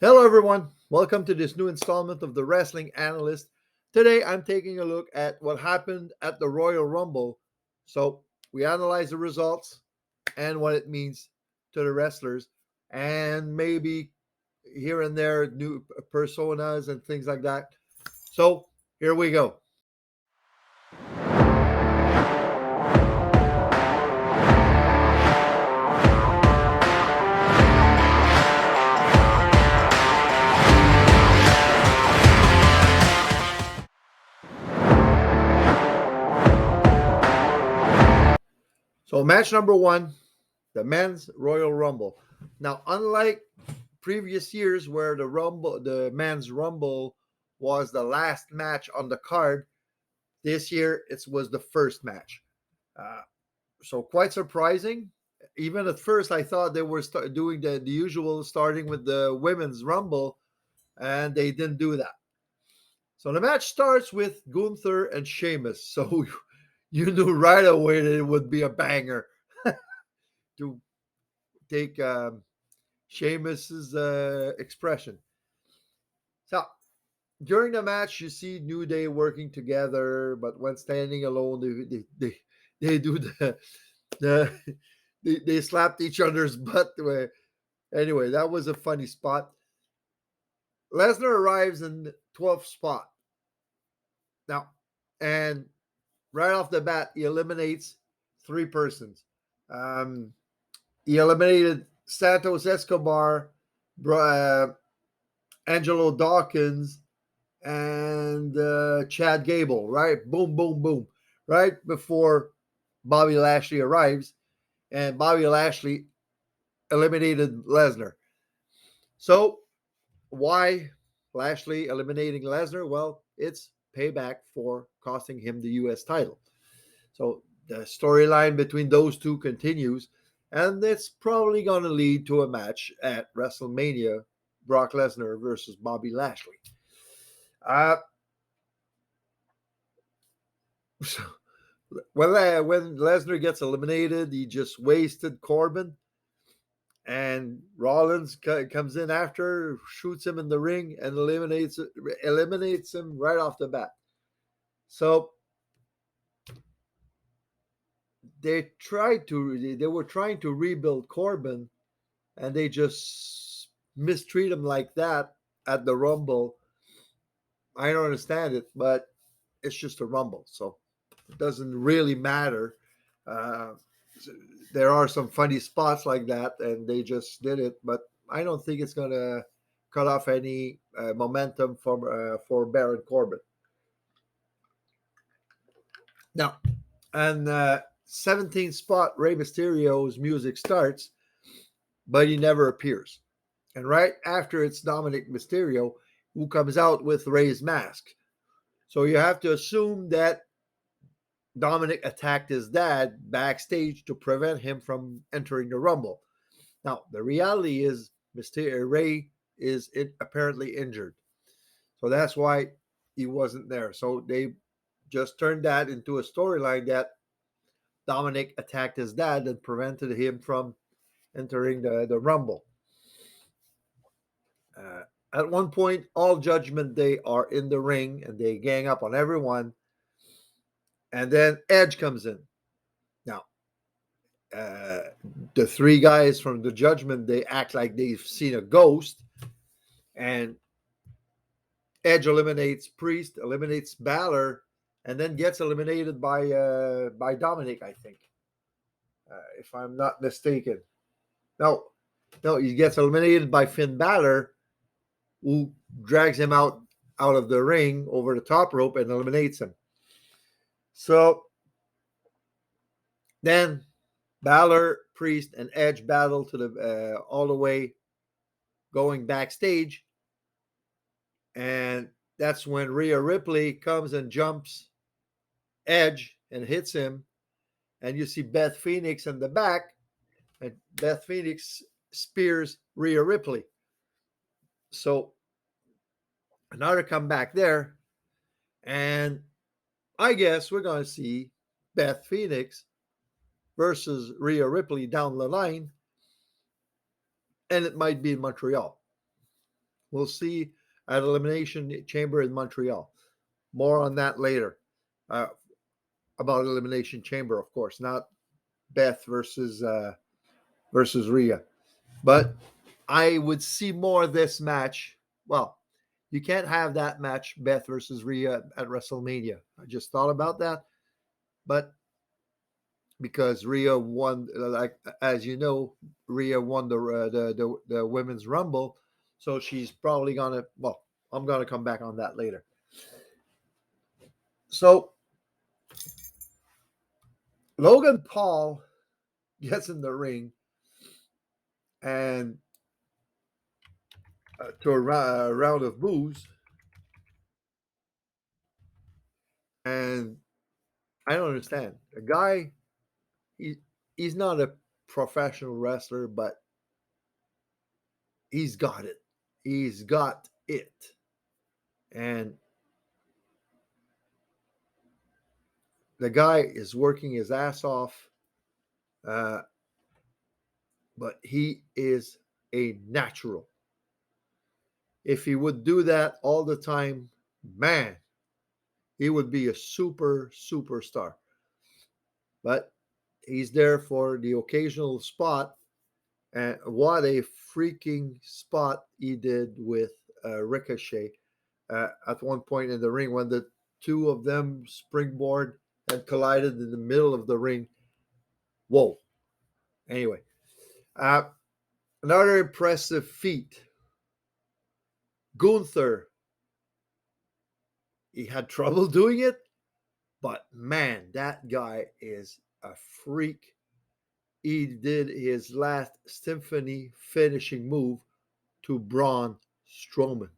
Hello, everyone. Welcome to this new installment of the Wrestling Analyst. Today, I'm taking a look at what happened at the Royal Rumble. So, we analyze the results and what it means to the wrestlers, and maybe here and there new personas and things like that. So, here we go. So, match number one, the men's Royal Rumble. Now, unlike previous years where the men's Rumble was the last match on the card, this year it was the first match. Uh, so quite surprising. Even at first, I thought they were doing the usual, starting with the women's Rumble, and they didn't do that. So the match starts with Gunther and Sheamus. So you knew right away that it would be a banger to take Sheamus's expression. So during the match, you see New Day working together, but when standing alone, they do the they slapped each other's butt. Anyway, that was a funny spot. Lesnar arrives in 12th spot now, and right off the bat, he eliminates three persons. Um, he eliminated Santos Escobar, Angelo Dawkins, and Chad Gable, right? Boom, boom, boom. Right before Bobby Lashley arrives, and Bobby Lashley eliminated Lesnar. So, why Lashley eliminating Lesnar? Well, it's payback for costing him the U.S. title. So, the storyline between those two continues, and it's probably going to lead to a match at WrestleMania, Brock Lesnar versus Bobby Lashley. Uh, so when Lesnar gets eliminated, he just wasted Corbin, and Rollins comes in after, shoots him in the ring, and eliminates him right off the bat. So they were trying to rebuild Corbin, and they just mistreat him like that at the Rumble. I don't understand it, but it's just a Rumble, so it doesn't really matter. Uh, there are some funny spots like that, and they just did it. But I don't think it's gonna cut off any momentum for Baron Corbin. Now, and 17th spot, Rey Mysterio's music starts, but he never appears. And right after it's Dominic Mysterio who comes out with Rey's mask. So you have to assume that Dominic attacked his dad backstage to prevent him from entering the Rumble. Now, the reality is Ray is apparently injured. So that's why he wasn't there. So they just turned that into a storyline that Dominic attacked his dad and prevented him from entering the Rumble. At one point, all Judgment Day are in the ring and they gang up on everyone. And then Edge comes in. Now, the three guys from the Judgment Day act like they've seen a ghost, and Edge eliminates Priest, eliminates Balor, and then gets eliminated by Dominic, I think, if I'm not mistaken. No, no, he gets eliminated by Finn Balor, who drags him out of the ring over the top rope and eliminates him. So then Balor, Priest, and Edge battle to the all the way going backstage, and that's when Rhea Ripley comes and jumps Edge and hits him, and you see Beth Phoenix in the back, and Beth Phoenix spears Rhea Ripley. So another comeback there, and I guess we're going to see Beth Phoenix versus Rhea Ripley down the line, and it might be in Montreal. we'll see at Elimination Chamber in Montreal. More on that later. About Elimination Chamber, of course, not Beth versus Rhea. But I would see more of this match. Well, you can't have that match, Beth versus Rhea at WrestleMania. I just thought about that. But because Rhea won, like as you know, Rhea won the women's Rumble, so she's probably gonna. Well, I'm gonna come back on that later. So Logan Paul gets in the ring and to a round of booze, and I don't understand. A guy, he he's not a professional wrestler, but he's got it. He's got it, and the guy is working his ass off. Uh, but he is a natural. If he would do that all the time, man, he would be a superstar. But he's there for the occasional spot. And what a freaking spot he did with Ricochet at one point in the ring when the two of them springboard and collided in the middle of the ring. Whoa. Anyway, another impressive feat. Gunther, he had trouble doing it, but man, that guy is a freak. He did his last symphony finishing move to Braun Strowman.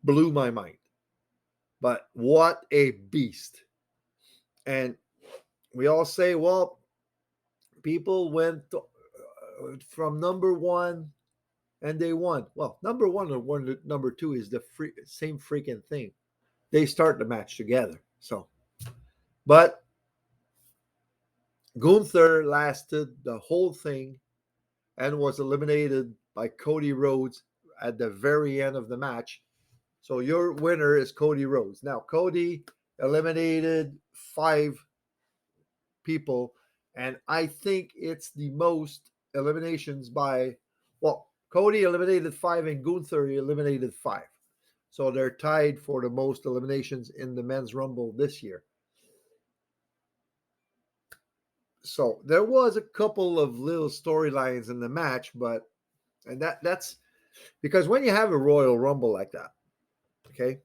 Blew my mind. But what a beast. And we all say, well, people went from number one and they won. Well, number one or number two is the same freaking thing. They start the match together. So, but Gunther lasted the whole thing and was eliminated by Cody Rhodes at the very end of the match. So your winner is Cody Rhodes. Now, Cody eliminated 5 people, and I think it's the most eliminations by, well, Cody eliminated 5 and Gunther eliminated 5. So they're tied for the most eliminations in the men's Rumble this year. So there was a couple of little storylines in the match, but and that's because when you have a Royal Rumble like that, okay,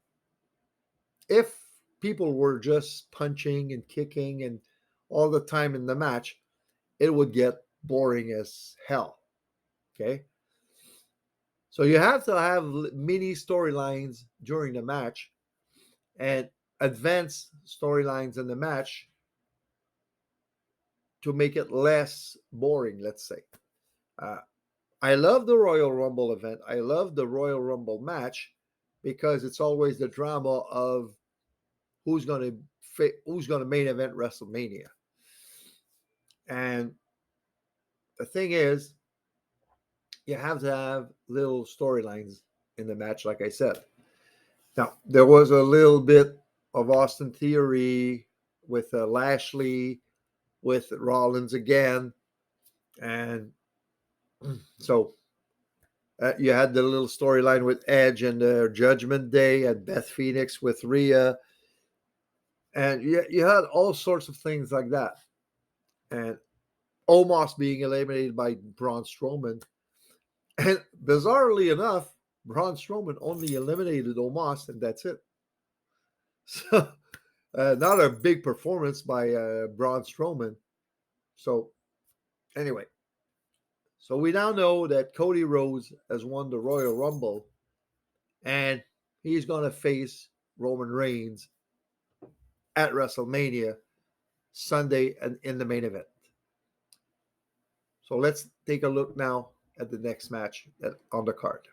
if people were just punching and kicking and all the time in the match, it would get boring as hell. Okay. So you have to have mini storylines during the match and advanced storylines in the match to make it less boring, let's say. Uh, I love the Royal Rumble event. I love the Royal Rumble match because it's always the drama of who's going to main event WrestleMania. And the thing is, you have to have little storylines in the match, like I said. Now, there was a little bit of Austin Theory with Lashley, with Rollins again. And so you had the little storyline with Edge and Judgment Day and Beth Phoenix with Rhea. And you had all sorts of things like that. And Omos being eliminated by Braun Strowman. And bizarrely enough, Braun Strowman only eliminated Omos, and that's it. So, not a big performance by Braun Strowman. So, anyway, so we now know that Cody Rhodes has won the Royal Rumble, and he's going to face Roman Reigns at WrestleMania Sunday and in the main event. So let's take a look now at the next match on the card.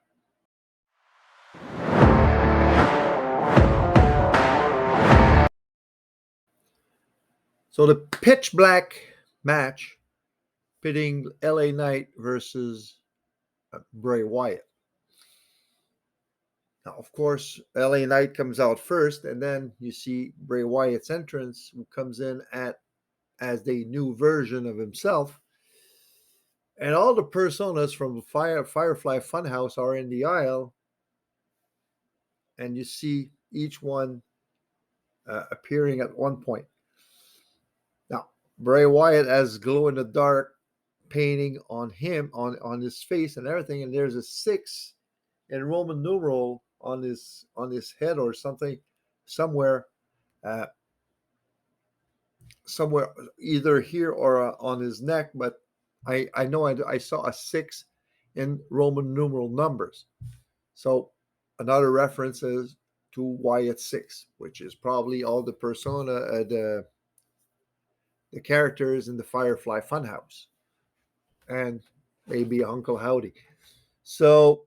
So the pitch black match pitting LA Knight versus Bray Wyatt. Now, of course, LA Knight comes out first, and then you see Bray Wyatt's entrance, who comes in at as the new version of himself. And all the personas from Firefly Funhouse are in the aisle, and you see each one appearing at one point. Now, Bray Wyatt has glow in the dark painting on him, on his face and everything, and there's a 6 in Roman numeral on his head or something, somewhere, uh, somewhere either here or on his neck. But I know I saw a 6 in Roman numeral numbers. So another reference is to Wyatt 6, which is probably all the the characters in the Firefly Funhouse, and maybe Uncle Howdy. So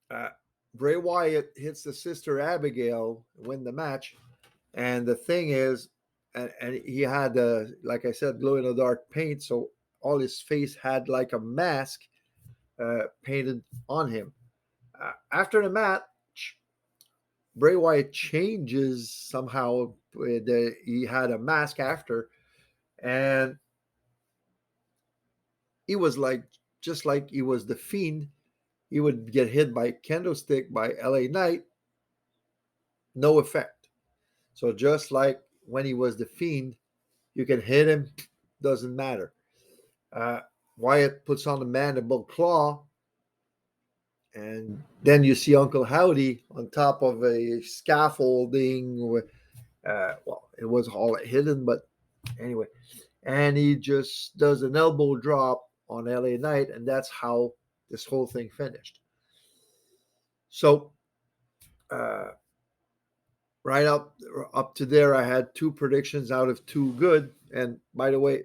uh, Bray Wyatt hits the sister Abigail, win the match, and the thing is, and he had like I said, glow in the dark paint, so all his face had like a mask painted on him. After the match, Bray Wyatt changes somehow. He had a mask after, and he was like just like he was the Fiend. He would get hit by kendo stick by LA Knight, no effect. So just like when he was the Fiend, you can hit him, doesn't matter. Uh, Wyatt puts on the mandible claw, and then you see Uncle Howdy on top of a scaffolding. Well, it was all hidden, but anyway, and he just does an elbow drop on LA Knight, and that's how this whole thing finished. So, uh, right up to there, I had 2 predictions out of 2 good. And by the way,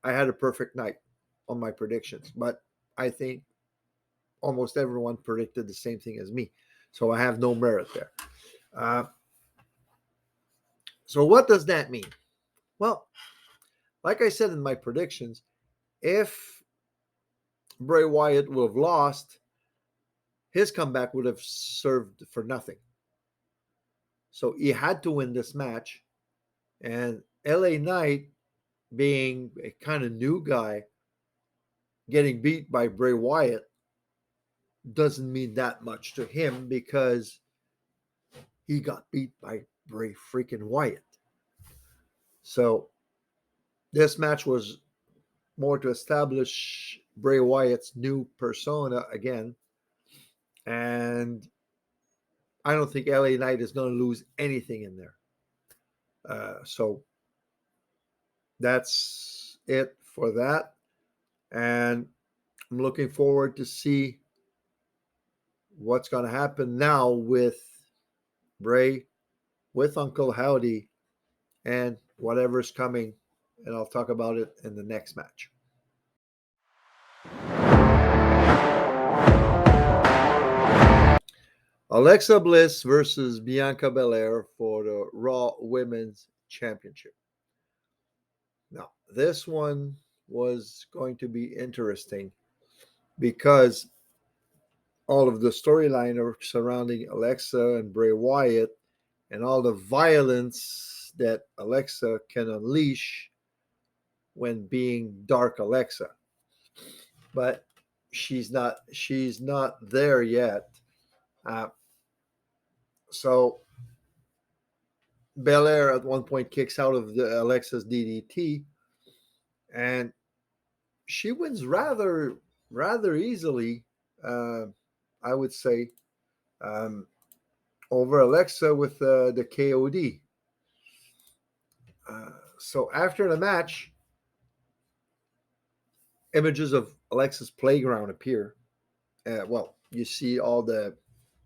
I had a perfect night on my predictions, but I think almost everyone predicted the same thing as me, so I have no merit there. Uh, so what does that mean? Well, like I said in my predictions, if Bray Wyatt would have lost, his comeback would have served for nothing. So he had to win this match. And LA Knight, being a kind of new guy, getting beat by Bray Wyatt doesn't mean that much to him because he got beat by Bray freaking Wyatt. So this match was more to establish Bray Wyatt's new persona again. And I don't think LA Knight is going to lose anything in there. So that's it for that. And I'm looking forward to see what's going to happen now with Bray, with Uncle Howdy, and whatever's coming. And I'll talk about it in the next match. Alexa Bliss versus Bianca Belair for the Raw Women's Championship. Now, this one was going to be interesting because all of the storyline surrounding Alexa and Bray Wyatt and all the violence that Alexa can unleash when being Dark Alexa. But she's not there yet. So Belair at one point kicks out of the Alexa's DDT, and she wins rather easily, I would say, over Alexa with the KOD. So after the match, images of Alexa's playground appear. Well, you see all the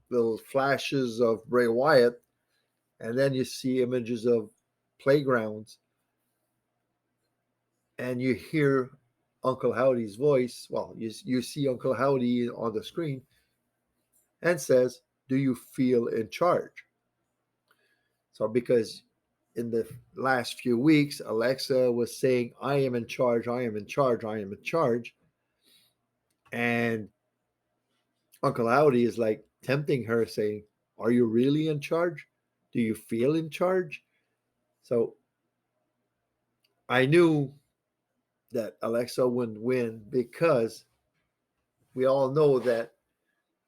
little flashes of Bray Wyatt, and then you see images of playgrounds, and you hear Uncle Howdy's voice. Well, you see Uncle Howdy on the screen, and says, "Do you feel in charge?" So because in the last few weeks, Alexa was saying, "I am in charge, I am in charge, I am in charge." And Uncle Howdy is like tempting her, saying, "Are you really in charge? Do you feel in charge?" So I knew that Alexa wouldn't win because we all know that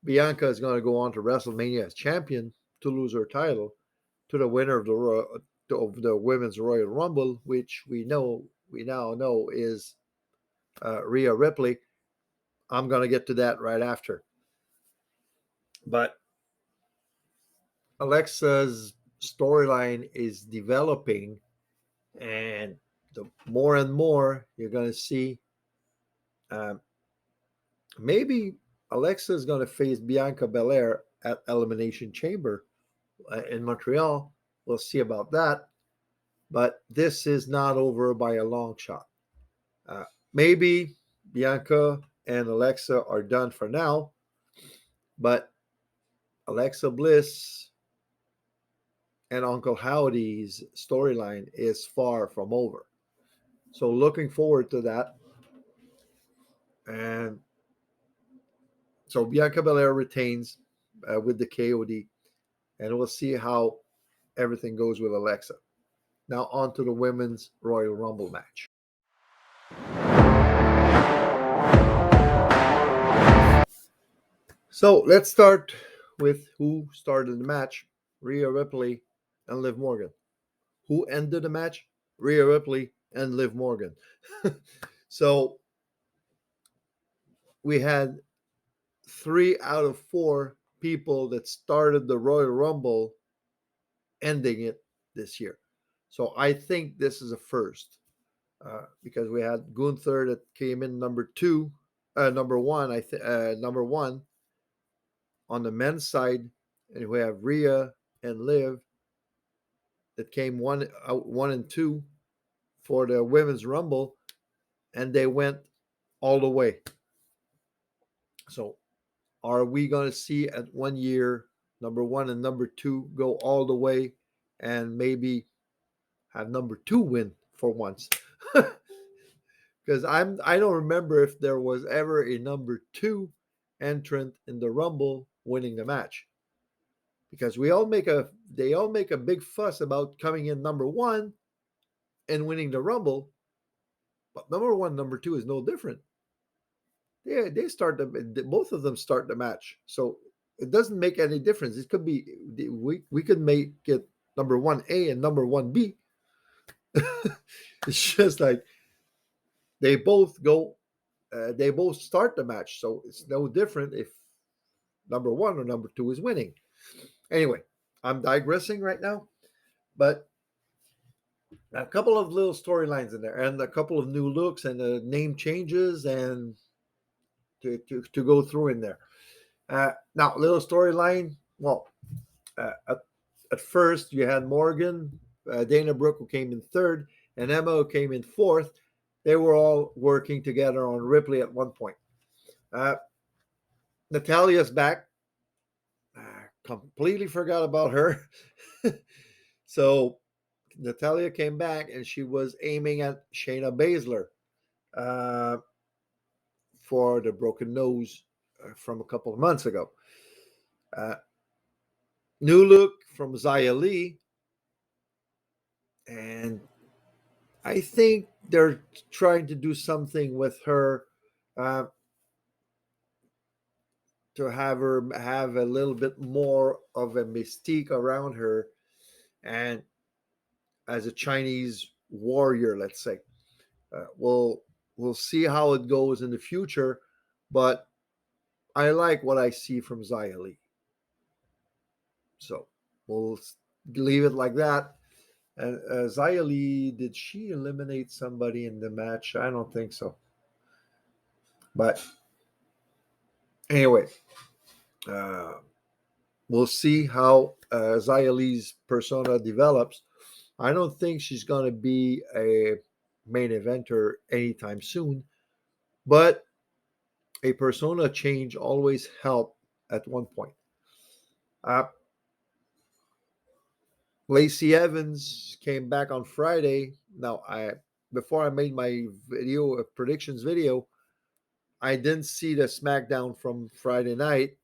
Bianca is going to go on to WrestleMania as champion to lose her title to the winner of the Women's Royal Rumble, which we now know is Rhea Ripley. I'm going to get to that right after. But Alexa's storyline is developing, and the more and more you're going to see, um, maybe Alexa is going to face Bianca Belair at Elimination Chamber in Montreal. We'll see about that. But this is not over by a long shot. Uh, Maybe Bianca and Alexa are done for now, but Alexa Bliss and Uncle Howdy's storyline is far from over. So looking forward to that. And so Bianca Belair retains with the KOD, and we'll see how everything goes with Alexa. Now on to the women's Royal Rumble match. So let's start with who started the match: Rhea Ripley and Liv Morgan. Who ended the match? Rhea Ripley and Liv Morgan. So we had 3 out of 4 people that started the Royal Rumble ending it this year. So I think this is a first because we had Gunther that came in number one. Number one on the men's side, and we have Rhea and Liv that came one and two for the women's Rumble, and they went all the way. So are we going to see at 1 year number one and number two go all the way and maybe have number two win for once? Because I don't remember if there was ever a number two entrant in the Rumble winning the match. Because they all make a big fuss about coming in number one and winning the Rumble, but number one, number two is no different. They start both of them start the match, so it doesn't make any difference. It could be we could make it number one A and number one B. It's just like they both go, they both start the match, so it's no different if number one or number two is winning. Anyway, I'm digressing right now, but a couple of little storylines in there, and a couple of new looks and name changes, and to go through in there. Now, little storyline. Well, at first you had Morgan, Dana Brooke, who came in third, and Emma, who came in fourth. They were all working together on Ripley at one point. Uh, Natalia's back. Completely forgot about her. So Natalia came back, and she was aiming at Shayna Baszler uh, for the broken nose from a couple of months ago. Uh, New look from Zia Lee, and I think they're trying to do something with her uh, to have her have a little bit more of a mystique around her, and as a Chinese warrior, let's say. We'll see how it goes in the future, but I like what I see from Zia Lee. So we'll leave it like that. And Zia Lee, did she eliminate somebody in the match? I don't think so. But anyway, uh, we'll see how Zia Lee's persona develops. I don't think she's going to be a main eventer anytime soon, but a persona change always helped at one point. Uh, Lacey Evans came back on Friday. Now, before I made my predictions video, I didn't see the SmackDown from Friday night,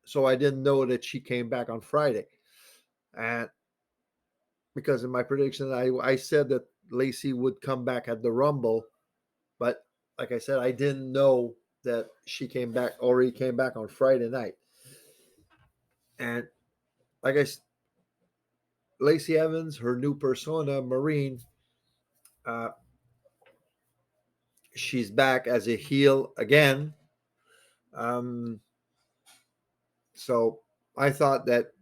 so I didn't know that she came back on Friday. And because in my prediction, I said that Lacey would come back at the Rumble, but like I said, I didn't know that she already came back on Friday night. And like Lacey Evans, her new persona, Marine, uh, she's back as a heel again. Um, so I thought that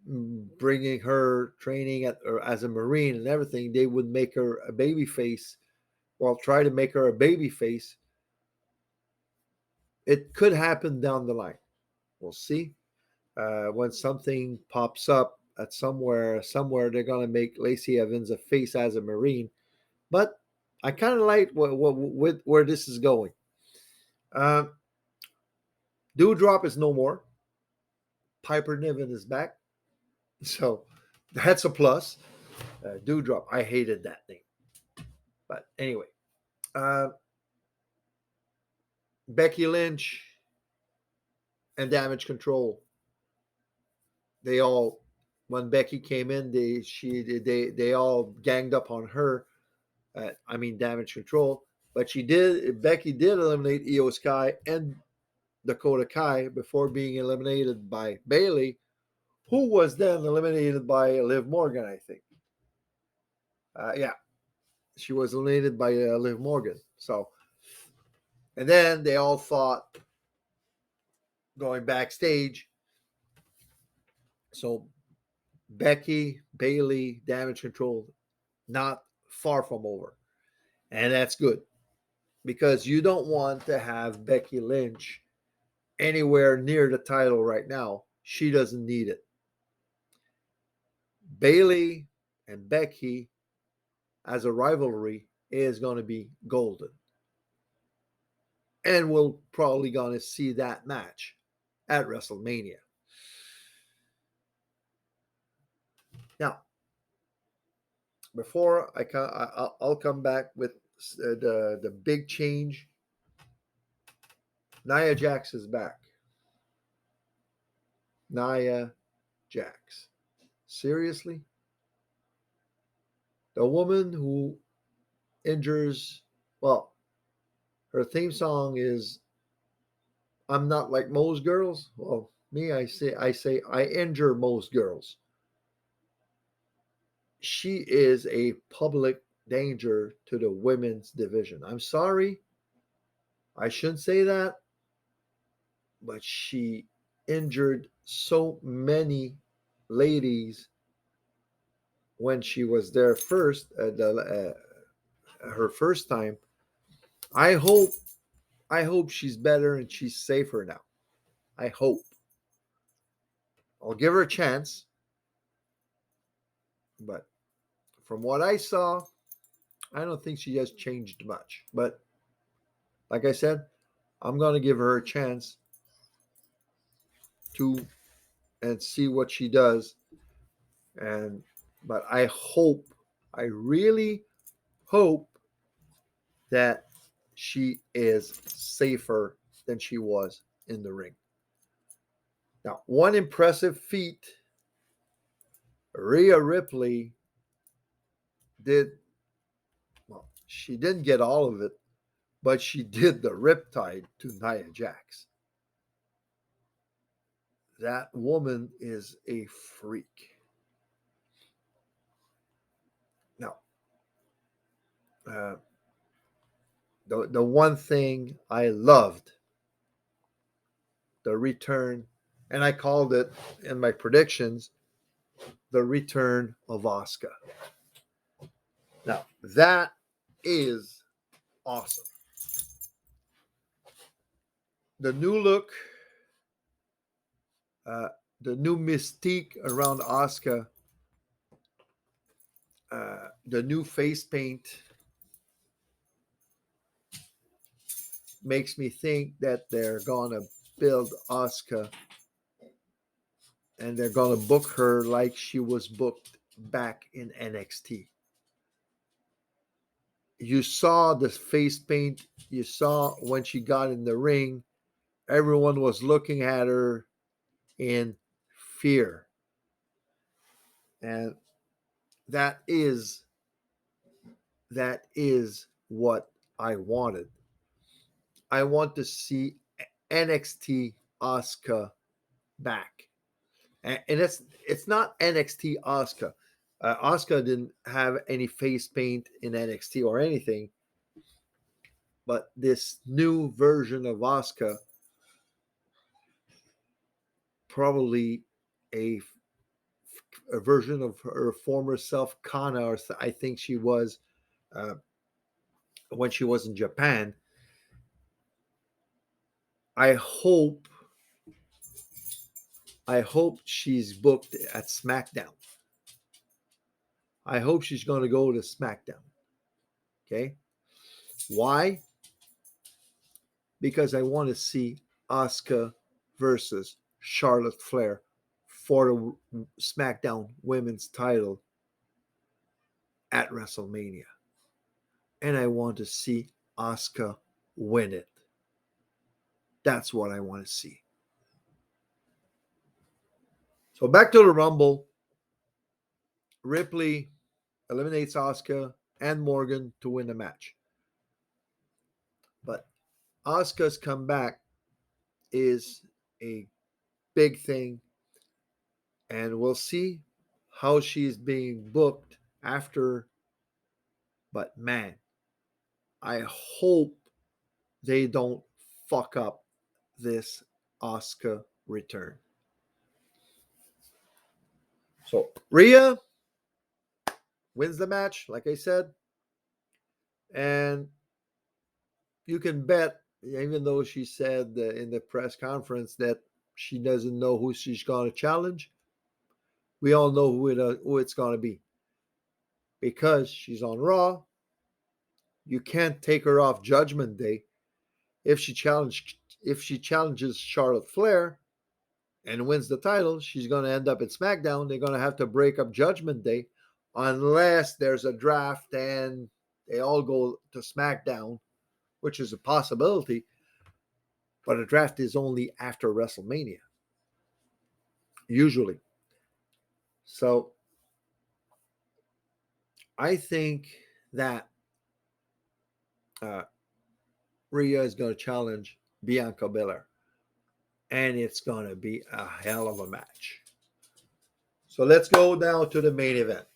bringing her training or as a Marine and everything, they would make her a baby face. Well, try to make her a baby face. It could happen down the line. We'll see. When something pops up at somewhere they're gonna make Lacey Evans a face as a Marine. But I kind of like where this is going. Uh, Dewdrop is no more. Piper Niven is back, so that's a plus. Dewdrop, I hated that name, but anyway, uh, Becky Lynch and Damage Control. They all, when Becky came in, they all ganged up on her. Damage Control, but Becky did eliminate Io Sky and Dakota Kai before being eliminated by Bayley, who was then eliminated by Liv Morgan, I think. Yeah, she was eliminated by Liv Morgan. So, and then they all fought going backstage. So Becky, Bayley, Damage Control, not far from over, and that's good because you don't want to have Becky Lynch anywhere near the title right now. She doesn't need it. Bayley and Becky as a rivalry is going to be golden. And we're probably going to see that match at WrestleMania. Now, before I'll come back with the big change. Nia Jax is back. Nia Jax. Seriously? The woman who injures, well, her theme song is I'm not like most girls. Well, me, I say I injure most girls. She is a public danger to the women's division. I'm sorry. I shouldn't say that, but she injured so many ladies when she was there first, her first time. I hope I hope she's better and she's safer now. I hope. I'll give her a chance, but from what I saw, I don't think she has changed much. But like I said, I'm going to give her a chance to and see what she does. And but I really hope that she is safer than she was in the ring. Now, one impressive feat Rhea Ripley did, well, she didn't get all of it, but she did the riptide to Nia Jax. That woman is a freak. Now, uh, the one thing I loved, the return, and I called it in my predictions, the return of Asuka. Now, that is awesome. The new look, uh, the new mystique around Asuka, the new face paint makes me think that they're gonna build Asuka and they're gonna book her like she was booked back in NXT. You saw the face paint. You saw when she got in the ring, everyone was looking at her in fear. And that is what I wanted. I want to see NXT Asuka back. And it's not NXT Asuka. Asuka didn't have any face paint in NXT or anything, but this new version of Asuka, probably a, a version of her former self, Kana, or I think she was uh, when she was in Japan. I hope she's booked at SmackDown. I hope she's going to go to SmackDown. Okay, why? Because I want to see Asuka versus Charlotte Flair for the SmackDown Women's title at WrestleMania. And I want to see Asuka win it. That's what I want to see. So back to the Rumble. Ripley eliminates Asuka and Morgan to win the match. But Asuka's comeback is a big thing, and we'll see how she's being booked after. But man, I hope they don't fuck up this Asuka return. So Rhea wins the match, like I said, and you can bet, even though she said in the press conference that she doesn't know who she's going to challenge, we all know who it's going to be because she's on Raw. You can't take her off Judgment Day. If she challenges Charlotte Flair and wins the title, she's going to end up at SmackDown. They're going to have to break up Judgment Day unless there's a draft and they all go to SmackDown, which is a possibility. But a draft is only after WrestleMania, usually. So I think that uh, Rhea is going to challenge Bianca Belair, and it's going to be a hell of a match. So let's go now to the main event.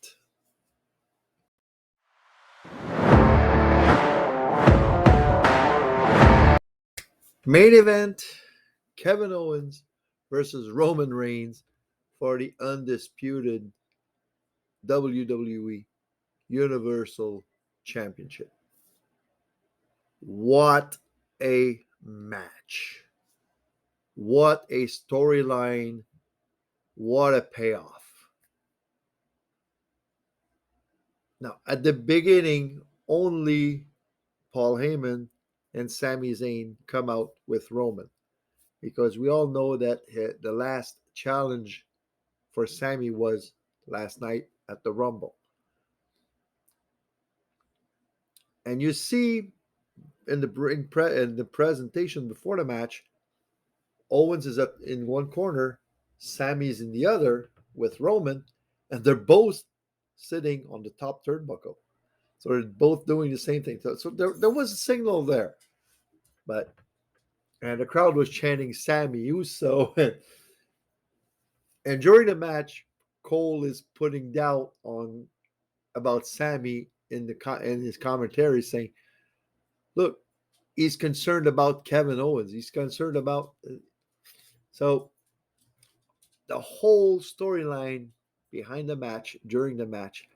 Main event, Kevin Owens versus Roman Reigns for the undisputed WWE Universal Championship. What a match. What a storyline. What a payoff. Now, at the beginning, only Paul Heyman and Sami Zayn come out with Roman because we all know that the last challenge for Sami was last night at the Rumble. And you see in the presentation before the match, Owens is up in one corner, Sammy's in the other with Roman, and they're both sitting on the top turnbuckle. So they're both doing the same thing. So there was a signal there. And the crowd was chanting Sammy Uso. And during the match, Cole is putting doubt on about Sammy in his commentary, saying, "Look, he's concerned about Kevin Owens. He's concerned about." So the whole storyline behind the match, during the match,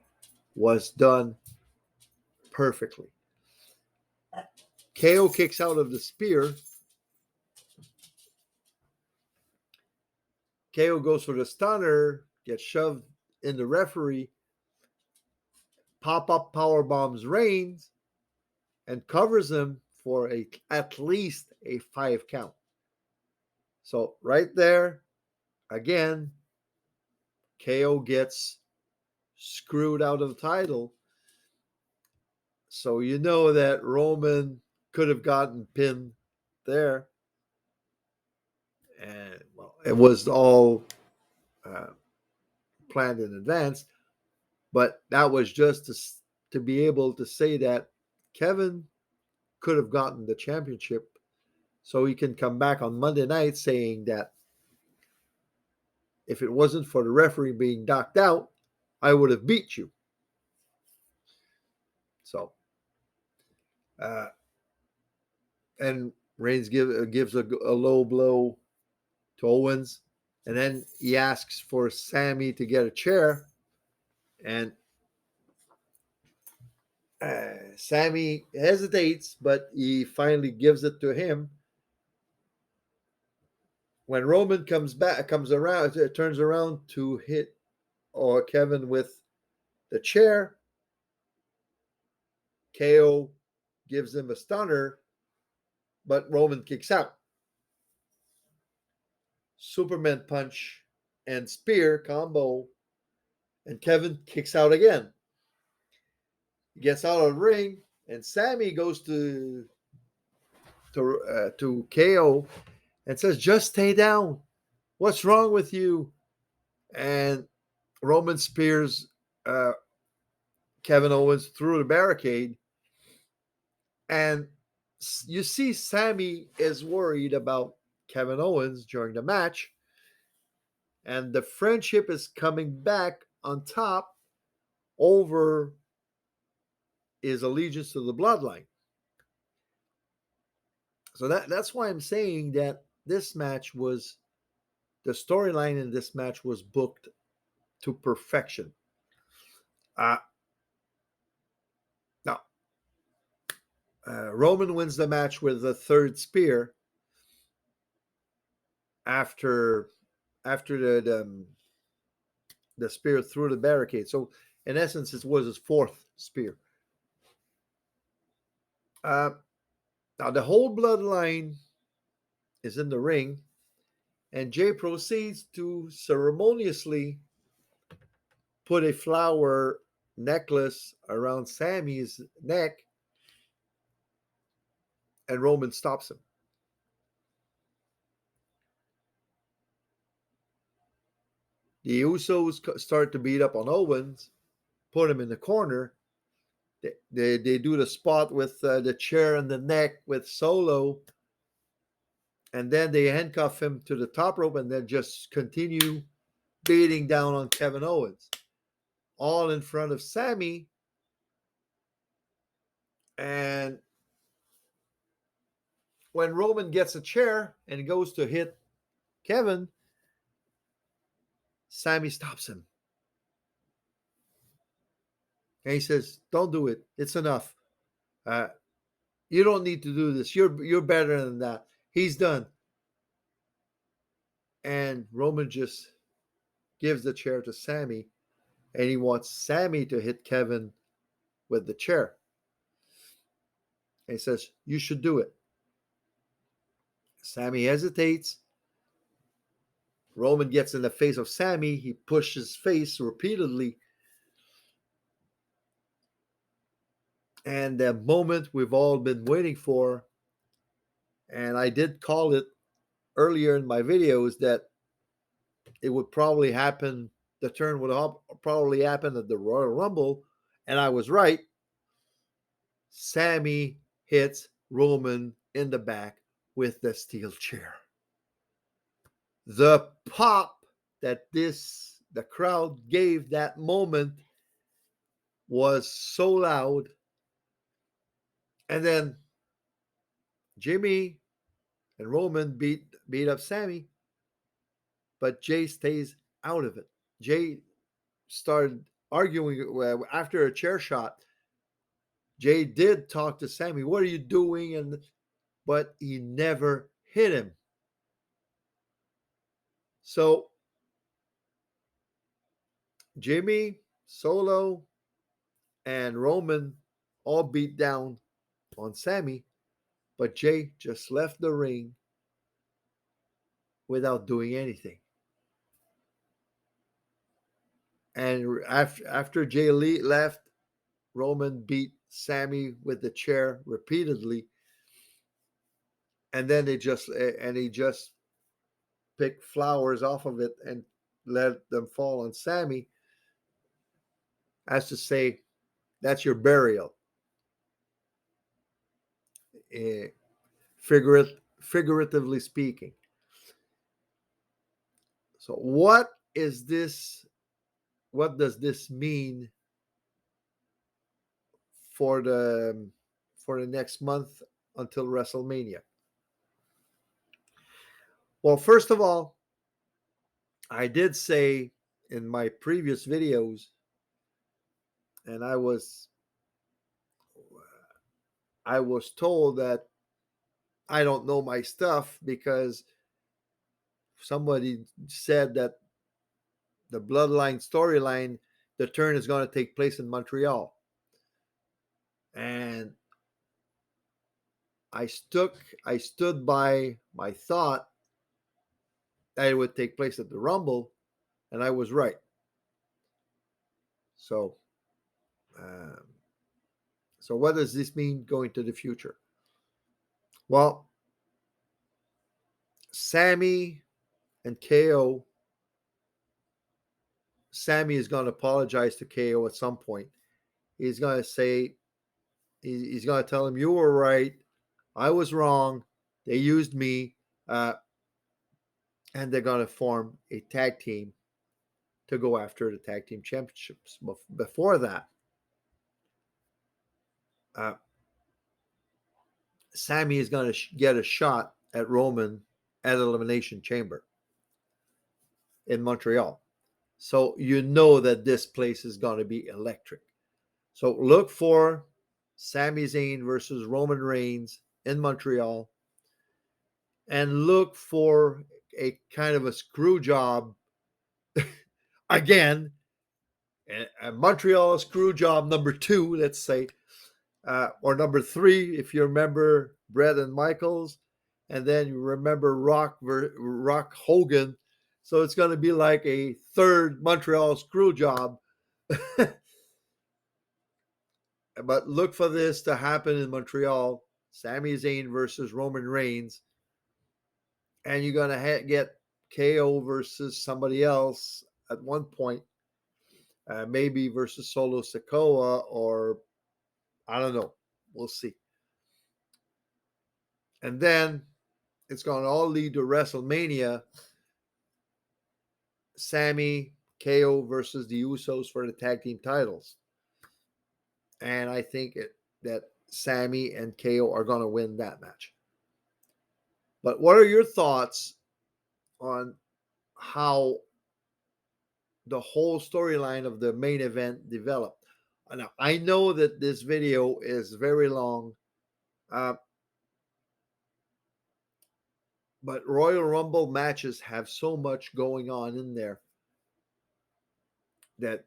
was done perfectly. KO kicks out of the spear. KO goes for the stunner, gets shoved in the referee. Pop-up power bombs Reigns and covers him for at least a 5 count. So right there, again, KO gets screwed out of the title. So you know that Roman could have gotten pinned there. And well, it was all uh, planned in advance. But that was just to be able to say that Kevin could have gotten the championship so he can come back on Monday night saying that if it wasn't for the referee being knocked out, I would have beat you. So, uh, and Reigns gives a low blow to Owens, and then he asks for Sammy to get a chair, and Sammy hesitates, but he finally gives it to him. When Roman comes around, turns around to hit or Kevin with the chair, KO gives him a stunner, but Roman kicks out. Superman punch and spear combo, and Kevin kicks out again. He gets out of the ring, and Sammy goes to KO and says, "Just stay down. What's wrong with you?" And Roman spears uh, Kevin Owens through the barricade, and you see Sammy is worried about Kevin Owens during the match, and the friendship is coming back on top over his allegiance to the bloodline. So that's why I'm saying that this match was the storyline in this match was booked to perfection. Uh, Now, Roman wins the match with a third spear after the spear through the barricade. So in essence, it was his fourth spear. Uh, Now the whole bloodline is in the ring, and Jay proceeds to ceremoniously put a flower necklace around Sammy's neck, and Roman stops him. The Usos start to beat up on Owens, put him in the corner. They do the spot with the chair and the neck with Solo, and then they handcuff him to the top rope and then just continue beating down on Kevin Owens, all in front of Sammy. And when Roman gets a chair and goes to hit Kevin, Sammy stops him. And he says, "Don't do it. It's enough. Uh, you don't need to do this. You're better than that." He's done. And Roman just gives the chair to Sammy, and he wants Sammy to hit Kevin with the chair. And he says, "You should do it." Sammy hesitates. Roman gets in the face of Sammy. He pushes his face repeatedly. And the moment we've all been waiting for, and I did call it earlier in my videos that it would probably happen, the turn would probably happen at the Royal Rumble, and I was right. Sammy hits Roman in the back with the steel chair. The pop that the crowd gave that moment was so loud. And then Jimmy and Roman beat up Sammy, but Jay stays out of it. Jay started arguing after a chair shot. Jay did talk to Sammy, "What are you doing?" But he never hit him. So Jimmy, Solo, and Roman all beat down on Sammy, but Jay just left the ring without doing anything. And after Jay Lee left, Roman beat Sammy with the chair repeatedly, and then he just picked flowers off of it and let them fall on Sammy, as to say, that's your burial. Uh, Figuratively speaking. So what is this? What does this mean for the next month until WrestleMania? Well, first of all, I did say in my previous videos, and I was told that I don't know my stuff because somebody said that the bloodline storyline, the turn is going to take place in Montreal. And I stood by my thought that it would take place at the Rumble, and I was right. So, um, so what does this mean going to the future? Well, Sammy and KO. Sammy is going to apologize to KO at some point. He's going to say, he's going to tell him, "You were right. I was wrong. They used me." And they're going to form a tag team to go after the tag team championships. Before that, uh, Sammy is going to get a shot at Roman at Elimination Chamber in Montreal. So you know that this place is going to be electric. So look for Sami Zayn versus Roman Reigns in Montreal, and look for a kind of a screw job again. A Montreal screw job number 2, let's say, or number 3, if you remember Bret and Michaels, and then you remember Rock Hogan. So it's going to be like a third Montreal screw job. But look for this to happen in Montreal. Sami Zayn versus Roman Reigns. And you're going to get KO versus somebody else at one point. Maybe versus Solo Sikoa, or I don't know. We'll see. And then it's going to all lead to WrestleMania. Sammy, KO versus the Usos for the tag team titles. And I think that Sammy and KO are going to win that match. But what are your thoughts on how the whole storyline of the main event developed? Now, I know that this video is very long, but Royal Rumble matches have so much going on in there that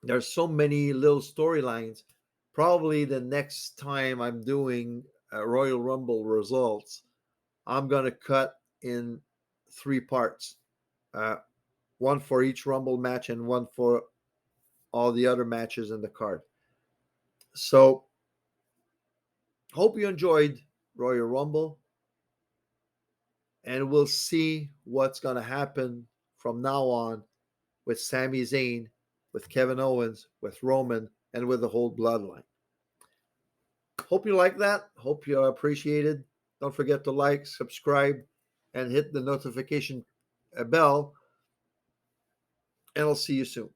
there's so many little storylines. Probably the next time I'm doing Royal Rumble results, I'm going to cut in 3 parts. One for each Rumble match and one for all the other matches in the card. So, hope you enjoyed Royal Rumble, and we'll see what's going to happen from now on with Sami Zayn, with Kevin Owens, with Roman, and with the whole bloodline. Hope you like that. Hope you appreciate it. Don't forget to like, subscribe, and hit the notification bell. And I'll see you soon.